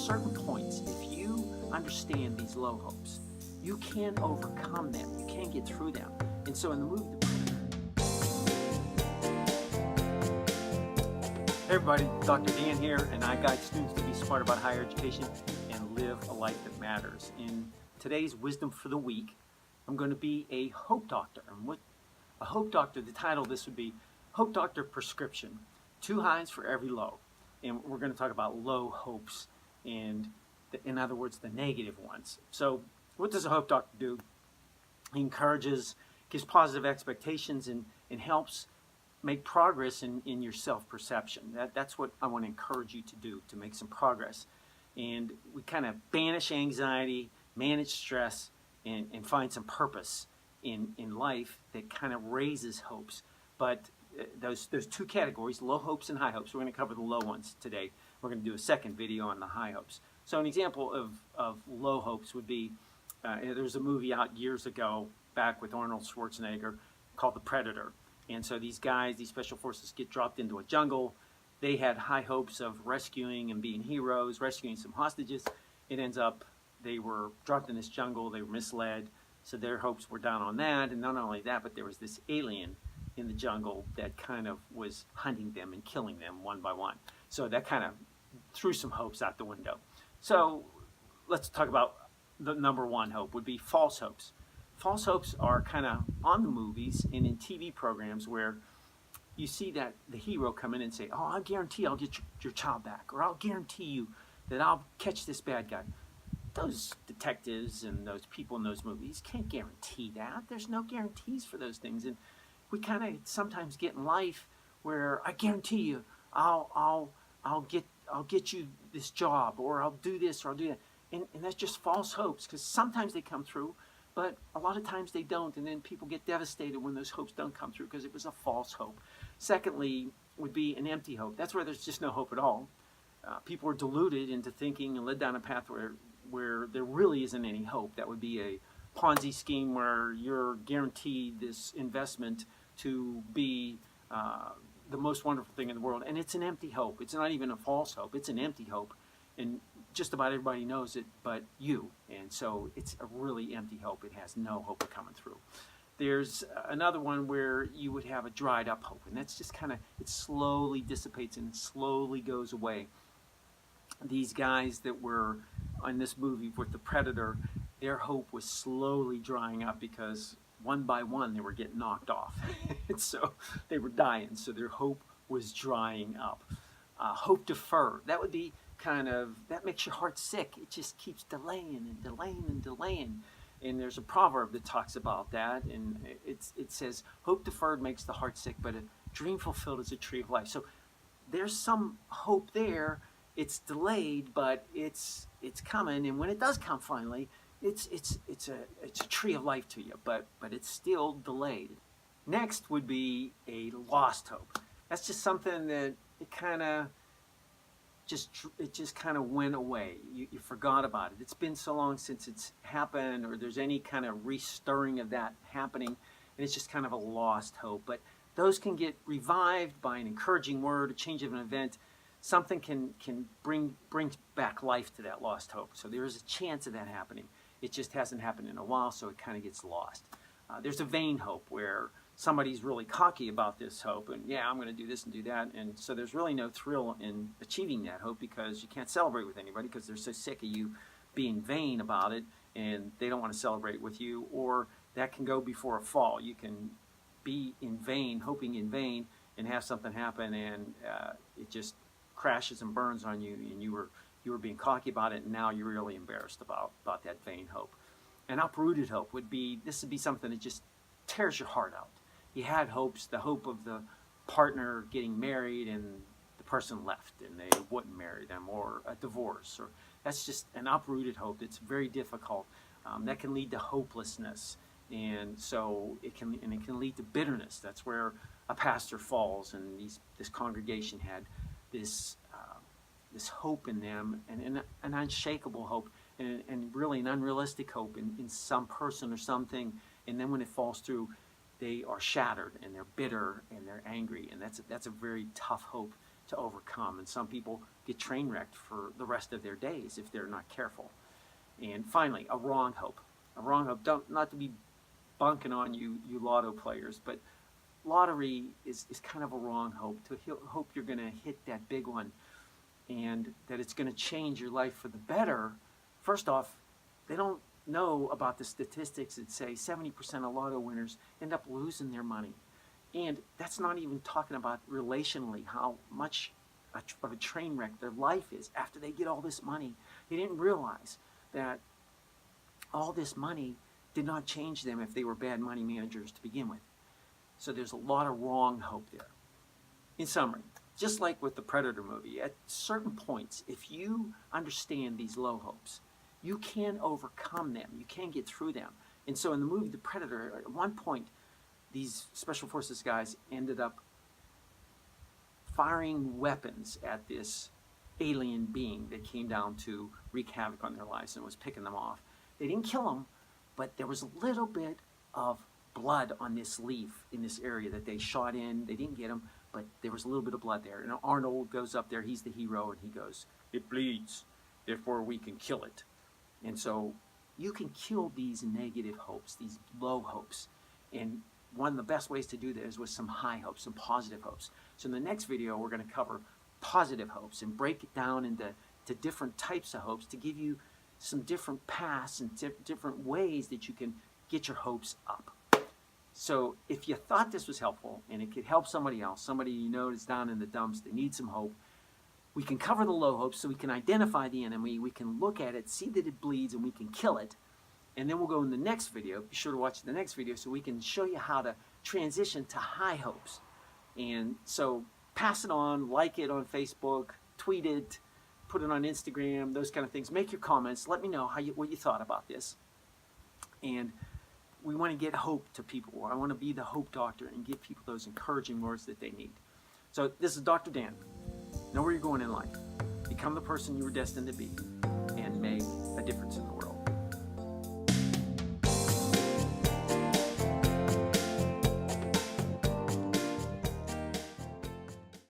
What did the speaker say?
certain points, if you understand these low hopes, you can overcome them. You can get through them. And so in the movie, hey everybody, Dr. Dan here, and I guide students to be smart about higher education and live a life that matters. In today's Wisdom for the Week, I'm going to be a Hope Doctor. And what a Hope Doctor, the title of this would be Hope Doctor Prescription, 2 highs for every low. And we're going to talk about low hopes and, in other words, the negative ones. So what does a Hope Doctor do? He encourages, gives positive expectations, and helps make progress in your self-perception. That's what I want to encourage you to do, to make some progress. And we kind of banish anxiety, manage stress, and find some purpose in life that kind of raises hopes. But those 2 categories, low hopes and high hopes. We're going to cover the low ones today. We're going to do a second video on the high hopes. So an example of low hopes would be, there's a movie out years ago, back with Arnold Schwarzenegger, called The Predator. And so these guys, these special forces, get dropped into a jungle. They had high hopes of rescuing and being heroes, rescuing some hostages. It ends up they were dropped in this jungle. They were misled. So their hopes were down on that. And not only that, but there was this alien in the jungle that kind of was hunting them and killing them one by one. So that kind of threw some hopes out the window. So let's talk about the number 1 hope would be false hopes. False hopes are kind of on the movies and in TV programs where you see that the hero come in and say, oh, I guarantee I'll get your child back, or I'll guarantee you that I'll catch this bad guy. Those detectives and those people in those movies can't guarantee that. There's no guarantees for those things. And we kind of sometimes get in life where I guarantee you I'll get you this job, or I'll do this, or I'll do that. And that's just false hopes, because sometimes they come through, but a lot of times they don't, and then people get devastated when those hopes don't come through because it was a false hope. Secondly would be an empty hope. That's where there's just no hope at all. People are deluded into thinking and led down a path where there really isn't any hope. That would be a Ponzi scheme where you're guaranteed this investment to be the most wonderful thing in the world, and it's an empty hope. It's not even a false hope. It's an empty hope, and just about everybody knows it but you. And so it's a really empty hope. It has no hope of coming through. There's another one where you would have a dried up hope, and that's just kind of, it slowly dissipates and slowly goes away. These guys that were on this movie with the Predator, their hope was slowly drying up because one by one they were getting knocked off. And so they were dying, so their hope was drying up. Hope deferred, that would be kind of, that makes your heart sick. It just keeps delaying and delaying and delaying. And there's a proverb that talks about that, and it says, hope deferred makes the heart sick, but a dream fulfilled is a tree of life. So there's some hope there. It's delayed, but it's coming, and when it does come finally, it's a tree of life to you, but it's still delayed. Next would be a lost hope. That's just something that it just kind of went away. You forgot about it. It's been so long since it's happened, or there's any kind of restirring of that happening, and it's just kind of a lost hope. But those can get revived by an encouraging word, a change of an event. Something can bring back life to that lost hope. So there is a chance of that happening. It just hasn't happened in a while, so it kind of gets lost. There's a vain hope where somebody's really cocky about this hope, and yeah, I'm going to do this and do that, and so there's really no thrill in achieving that hope because you can't celebrate with anybody because they're so sick of you being vain about it, and they don't want to celebrate with you. Or that can go before a fall. You can be in vain, hoping in vain, and have something happen, and it just crashes and burns on you, and you were being cocky about it, and now you're really embarrassed about that vain hope. An uprooted hope would be, this would be something that just tears your heart out. You had hopes, the hope of the partner getting married and the person left and they wouldn't marry them, or a divorce, or that's just an uprooted hope. It's very difficult. That can lead to hopelessness, and so it can lead to bitterness. That's where a pastor falls, and this congregation had this hope in them, and an unshakable hope, and really an unrealistic hope in some person or something, and then when it falls through, they are shattered and they're bitter and they're angry, and that's a very tough hope to overcome. And some people get train wrecked for the rest of their days if they're not careful. And finally, a wrong hope. A wrong hope, not to be bunking on you lotto players, but lottery is kind of a wrong hope, to hope you're going to hit that big one and that it's going to change your life for the better. First off, they don't know about the statistics that say 70% of lotto winners end up losing their money. And that's not even talking about relationally how much of a train wreck their life is after they get all this money. They didn't realize that all this money did not change them if they were bad money managers to begin with. So there's a lot of wrong hope there. In summary, just like with the Predator movie, at certain points, if you understand these low hopes, you can overcome them. You can get through them. And so in the movie The Predator, at one point, these Special Forces guys ended up firing weapons at this alien being that came down to wreak havoc on their lives and was picking them off. They didn't kill him, but there was a little bit of blood on this leaf in this area that they shot in. They didn't get him, but there was a little bit of blood there. And Arnold goes up there, he's the hero, and he goes, "It bleeds, therefore we can kill it." And so you can kill these negative hopes, these low hopes. And one of the best ways to do that is with some high hopes, some positive hopes. So in the next video, we're going to cover positive hopes and break it down into different types of hopes to give you some different paths and different ways that you can get your hopes up. So if you thought this was helpful and it could help somebody else, somebody you know is down in the dumps, they need some hope, we can cover the low hopes so we can identify the enemy, we can look at it, see that it bleeds, and we can kill it. And then we'll go in the next video. Be sure to watch the next video so we can show you how to transition to high hopes. And so pass it on, like it on Facebook, tweet it, put it on Instagram, those kind of things. Make your comments. Let me know what you thought about this. And we want to get hope to people. I want to be the hope doctor and give people those encouraging words that they need. So this is Dr. Dan. Know where you're going in life. Become the person you were destined to be and make a difference in the world.